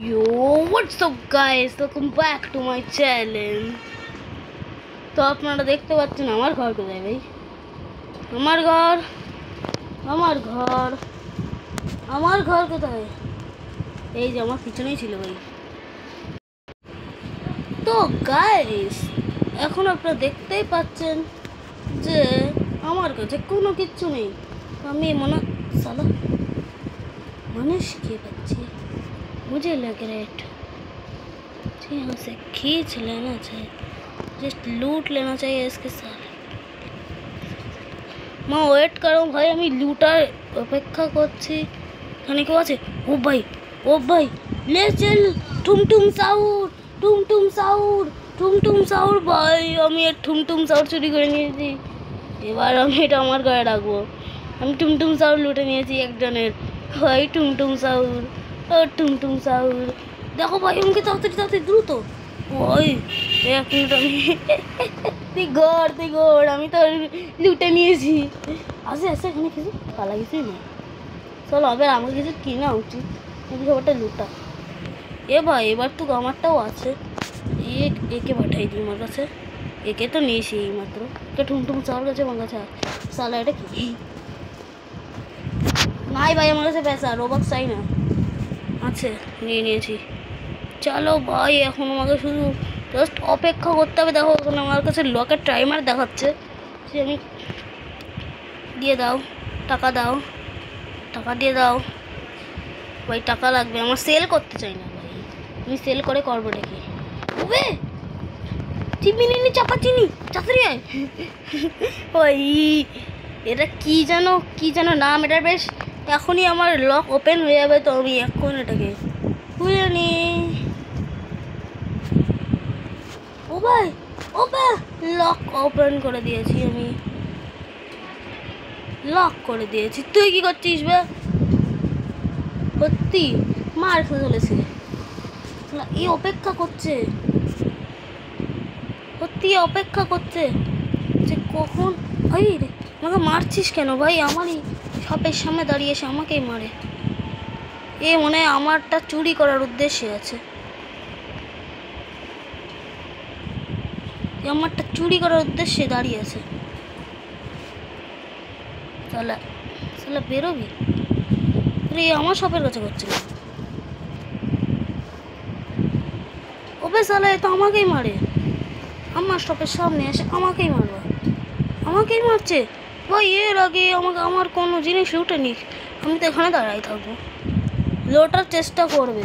Yo, what's up guys? Welcome back to my channel. তো আপনারা দেখতে পাচ্ছেন আমার ঘর কোথায় ভাই? আমার ঘর কোথায়? এই যে আমার পিছনেই ছিল ভাই। তো গাইস, এখন আপনারা দেখতেই পাচ্ছেন যে আমার কাছে কোনো কিচ্ছু নেই। আমি साला मनुष्य के बच्चे, मुझे लग रहा है यहाँ से खींच लेना चाहिए, जस्ट लूट लेना चाहिए इसके साथ। मैं वेट करूँ भाई, আমি লুটার অপেক্ষা করছি। এখানে কেউ আছে? ও ভাই লে চল, টুমটুম সাউর ভাই, আমি এর টুমটুম সাউর চুরি করে নিয়েছি। এবার আমি এটা আমার গায়ে রাখবো। আমি টুমটুম সাউর লুটে নিয়েছি একজনের। ভাই টুমটুম সাউর দেখো ভাই, আমাকে তাড়াতাড়ি দ্রুত। ওই এক মিনিট, তুই গড় আমি তো লুটে নিয়েছি। আসে এখানে কিছু পালা কিছুই নেই। চলো আবার আমাকে কিছু কেনা উচিত, খাবারটা লুটা। ভাই এবার তো আমারটাও আছে। একে পাঠাই দিই আমার কাছে। একে তো নিয়েছি এই মাত্র। টুমটুম সাউর কাছে আমার কাছে সালা এটা কি নাই ভাই, আমার কাছে পয়সা রোবক চাই না, আছে নিয়েছি। চলো ভাই, এখন আমাকে শুধু জাস্ট অপেক্ষা করতে হবে। দেখো এখন আমার কাছে লকের টাইমার দেখাচ্ছে। সে আমি দিয়ে দাও, টাকা দিয়ে দাও ভাই, টাকা লাগবে আমার। সেল করতে চাই না ভাই, আমি সেল করে করবো নাকি? ওবে চিনি চাপা চিনি চাকরি হয় ওই এটা কি যেন নাম, এটা বেশ এখনই আমার লক ওপেন হয়ে যাবে। তো আমি এখন এটাকে খুলে নি। ও ভাই লক ওপেন করে দিয়েছি, আমি লক করে দিয়েছি। তুই কি করছিস বে? সত্যি মার খেতে চলেছে। এই অপেক্ষা করছে, সত্যি অপেক্ষা করছে যে কখন। ভাই আমাকে মারছিস কেন ভাই? আমারই শপের সামনে দাঁড়িয়ে এসে আমাকেই মারে। মনে হয় আমারটা চুরি করার উদ্দেশ্যে আছে। আমারটা চুরি করার উদ্দেশ্যে দাঁড়িয়ে আছে। সালা বেরোবি? আমার শপের কাছে করছে না। ওবে সালা তো আমাকেই মারে, আমার শপের সামনে এসে আমাকেই মারছে ভাই। এর আগে আমার কোনো জিনিস লুটে নিক, আমি তো এখানে দাঁড়াই থাকবো। লোটার চেষ্টা করবে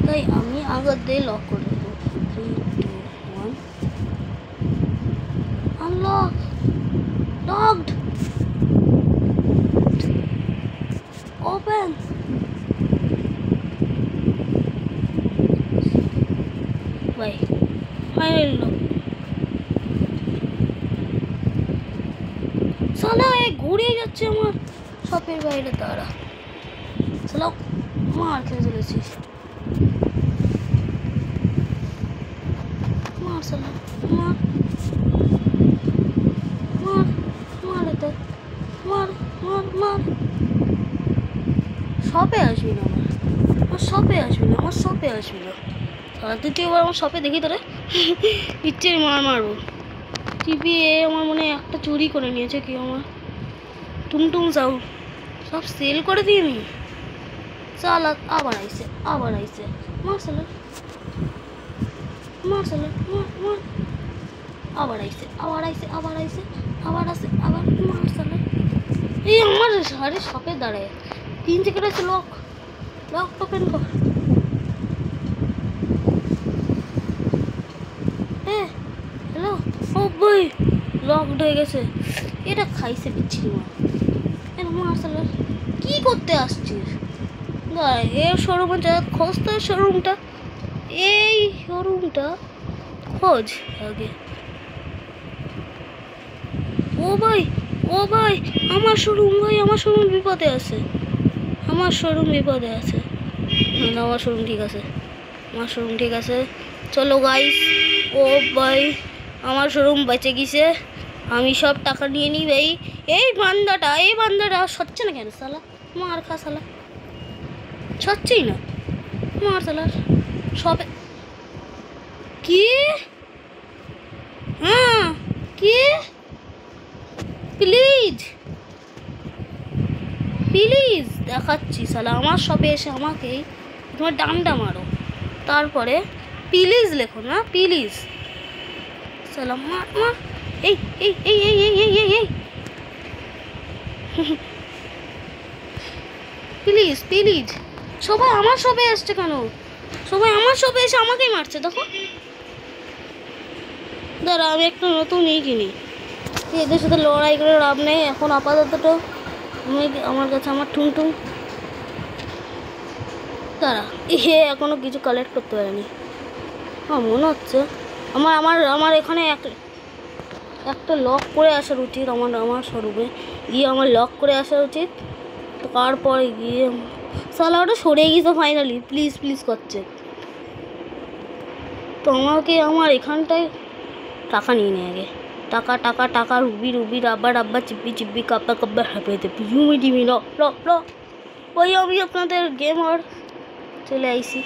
তাই আমি আগের দিয়ে লক করে দেবো। 3, 2, 1 আনলক, লকড, ওপেন। ভাই ফাইনাল লক। সালা ঘুরে যাচ্ছে আমার শপের বাইরে। দাঁড়া সালা, মার খেয়ে চলেছিস। মার সালা, মার এতে, মার। শপে আসবি না, আমার শপে আসবি না। সালা তুই এবার আমার শপে দেখি তোরে ইচ্ছে মারবো। চিপিয়ে আমার মনে হয় একটা চুরি করে নিয়েছে কি আমার টুমটুম সাউর, সব সেল করে দিয়ে নি। চালা আবার আইসে মার সালা, মার আবার আইসে মার সালা। আমার সারে শপে দাঁড়ায় 3 সেকেন্ড আছে। লক ওপেন কর। হ্যালো ও ভাই, লকড হয়ে গেছে। এটা খাইছে বিচ্ছিরি মার সালা। কি করতে আসছিস? এর শোরুমে যা খোঁজ, তো শোরুমটা খোঁজ আগে। ও ভাই আমার শোরুম বিপদে আছে। আমার শোরুম ঠিক আছে। চলো গাইস। ও ভাই আমার শোরুম বেঁচে গেছে, আমি সব টাকা নিয়ে নিই ভাই। এই বান্দাটা সচ্ছে না কেন সালা? মার খা সালা, সচ্ছেই না। মার সালা সবে কি হ্যাঁ কি প্লিজ প্লিজ দেখাচ্ছি সালা আমার শপে এসে আমাকেই তোমার ডান্ডা মারো তারপরে প্লিজ লেখো না প্লিজ সালা মার মার এই এই এই এই এই এই এই এই প্লিজ প্লিজ সবাই আমার শপে এসছে কেন সবাই আমার শপে এসে আমাকেই মারছে দেখো দাঁড়া আমি একটা নতুন কিনি এদের সাথে লড়াই করে লাভ নেই এখন আপাতত আমার কাছে আমার ঠুংঠুং দাঁড়া এখনো কিছু কালেক্ট করতে পারিনি আমার মনে হচ্ছে আমার আমার আমার এখানে একটা লক করে আসার উচিত আমার স্বরূপে গিয়ে আমার লক করে আসা উচিত তারপরে গিয়ে সালা ওটা সরে গিয়েছে ফাইনালি প্লিজ প্লিজ করছে তো আমাকে আমার এখানটায় টাকা নিয়ে নে আগে টাকা টাকা টাকা রুবি রুবি রাব্বা রাব্বা চিপ্পি চিপ্পি কাব্বা কাব্বা হ্যাপে টিমি টিমি ল ল ল ওই আমি আপনাদের গেম আর চলে আইসি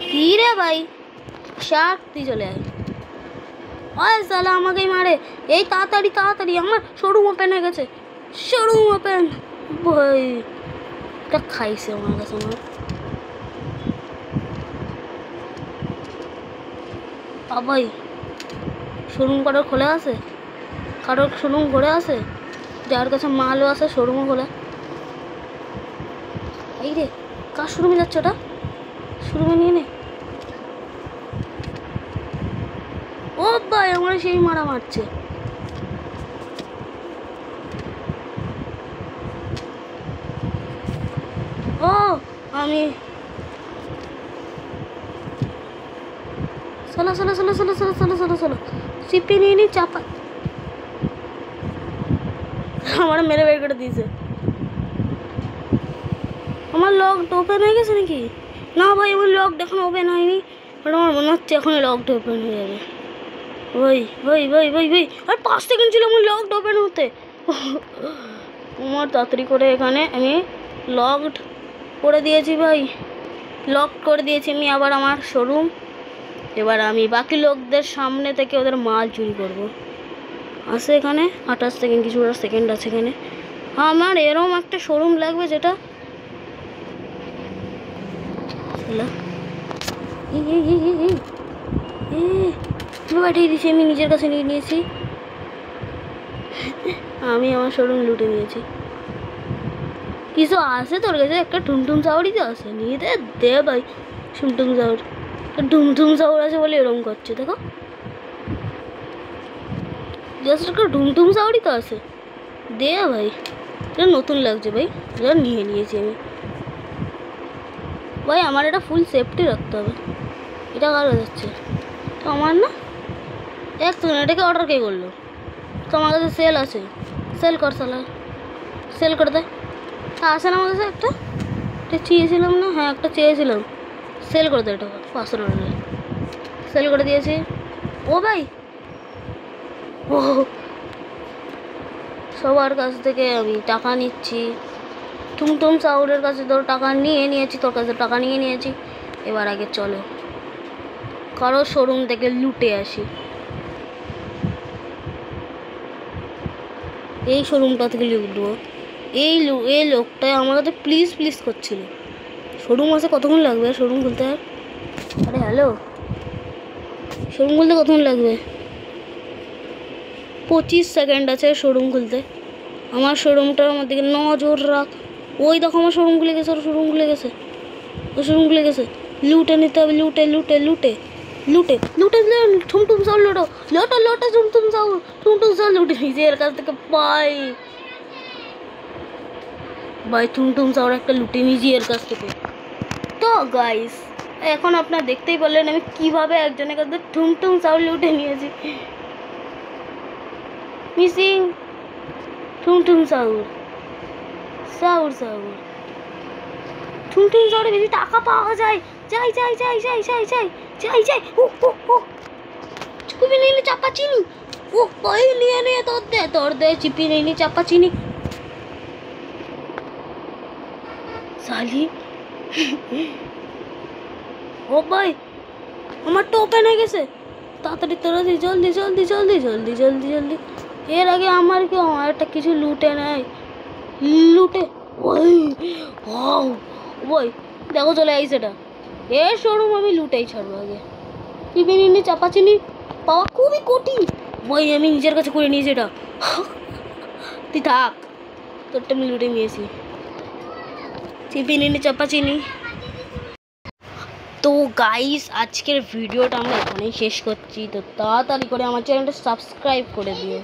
কি রে ভাই শাক তুই চলে আয় ওই সালা আমাকেই মারে এই তাড়াতাড়ি তাড়াতাড়ি আমার শোরুম ওপেন হয়ে গেছে শোরুম ওপেন ভাই এটা খাইছে আমার কাছে আমার ভাই শোরুম কারোর খোলা আছে কারোর শোরুম ঘরে আছে যার কাছে মালও আছে শোরুমও খোলা এই রে কার শোরুমে যাচ্ছে ওটা শোরুমে নিয়ে নে ও ভাই আমার সেই মারা মারছে ও আমি চলো চলো চলো চলো চলো চলো চলো চলো চিপে নিয়ে নি চাপা আমার মেরে বের করে দিয়েছে আমার লক ওপেন হয়ে গেছে নাকি না ভাই আমার লক এখন ওপেন হয়নি বাট আমার মনে হচ্ছে এখন লকটা ওপেন হয়ে যাবে ওই ওই ওই ওই ওই আর 5 সেকেন্ড ছিল আমার লকটা ওপেন হতে আমার তাড়াতাড়ি করে এখানে আমি লকড করে দিয়েছি ভাই লক করে দিয়েছি আমি আবার আমার শোরুম এবার আমি বাকি লোকদের সামনে থেকে ওদের মাল চুরি করব আছে এখানে 28 সেকেন্ড কিছু সেকেন্ড আছে এখানে আমার এরকম একটা শোরুম লাগবে যেটা পাঠিয়ে দিয়েছি আমি নিজের কাছে নিয়ে নিয়েছি আমি আমার শোরুম লুটে নিয়েছি কিছু আছে তোর কাছে একটা টুমটুম চাউড়ি তো আছে নিয়ে দে ভাই টুমটুম চাউড় টুমটুম চাউড় আছে বলে এরকম করছে দেখো জাস্ট একটা টুমটুম চাউড়ি তো আছে দে ভাই এটা নতুন লাগছে ভাই এটা নিয়ে নিয়েছি আমি ভাই আমার এটা ফুল সেফটি রাখতে হবে এটা কারো যাচ্ছে তো আমার না এক সেকেন্ড এটাকে অর্ডার কে করলো তো আমার কাছে সেল আছে সেল কর সালা সেল করে দেয় আসে না আমার কাছে একটা চেয়েছিলাম না হ্যাঁ একটা চেয়েছিলাম সেল করে দেয় এটা 500 টাকা সেল করে দিয়েছি ও ভাই ও সবার কাছ থেকে আমি টাকা নিচ্ছি টুমটুম চাউরের কাছে তোর টাকা নিয়েছি তোর কাছে টাকা নিয়ে নিয়েছি এবার আগে চলো কারো শোরুম থেকে লুটে আসি এই শোরুমটা থেকে লুটবো এই লোকটা আমার কাছে প্লিজ প্লিজ করছিল শোরুম আছে কতক্ষণ লাগবে শোরুম খুলতে আরে হ্যালো শোরুম খুলতে কতক্ষণ লাগবে 25 সেকেন্ড আছে শোরুম খুলতে আমার শোরুমটার মধ্যে নজর রাখ ওই দেখো আমার শোরুম খুলে গেছে শোরুম খুলে গেছে লুটে নিতে হবে লুটে লুটে লুটে লুটে লুটে টুমটুম চাউল লোটো লোটো লোটো টুমটুম চাউল লুটে নিজের কাছ থেকে ভাই টুমটুম চাউল একটা লুটে নিজের কাছ থেকে তো গাইস এখন আপনারা দেখতেই পারলেন আমি কিভাবে একজনের কাছে টুমটুম চাউল লুটে নিয়েছি মিসিং টুমটুম চাউল টুমটুম চাউলে বেশি টাকা পাওয়া যায় যাই ও চিপি নিয়ে চাপা চিনি ও ওই নিয়ে তোর দে চিপি নিয়ে চাপা চিনি সালি ও ভাই আমার তো ওপেন হয়ে গেছে, তাড়াতাড়ি তাড়াতাড়ি জলদি জলদি জলদি জলদি জলদি জলদি। এর আগে আমার কি আমার একটা কিছু লুটে নেয়, লুটে ওই ওয়াও ওই দেখো চলে আই সেটা এর শোরুম আমি লুটেই ছাড়বো আগে। টিফিন চাপাচিনি পাওয়া খুবই কঠিন, ওই আমি নিজের কাছে করে নিয়েছি এটা। তুই থাক, তোরটা আমি লুটে নিয়েছি। টিফিন চাপাচিনি। তো গাইস আজকের ভিডিওটা আমরা এখানেই শেষ করছি, তো তাড়াতাড়ি করে আমার চ্যানেলটা সাবস্ক্রাইব করে দিও।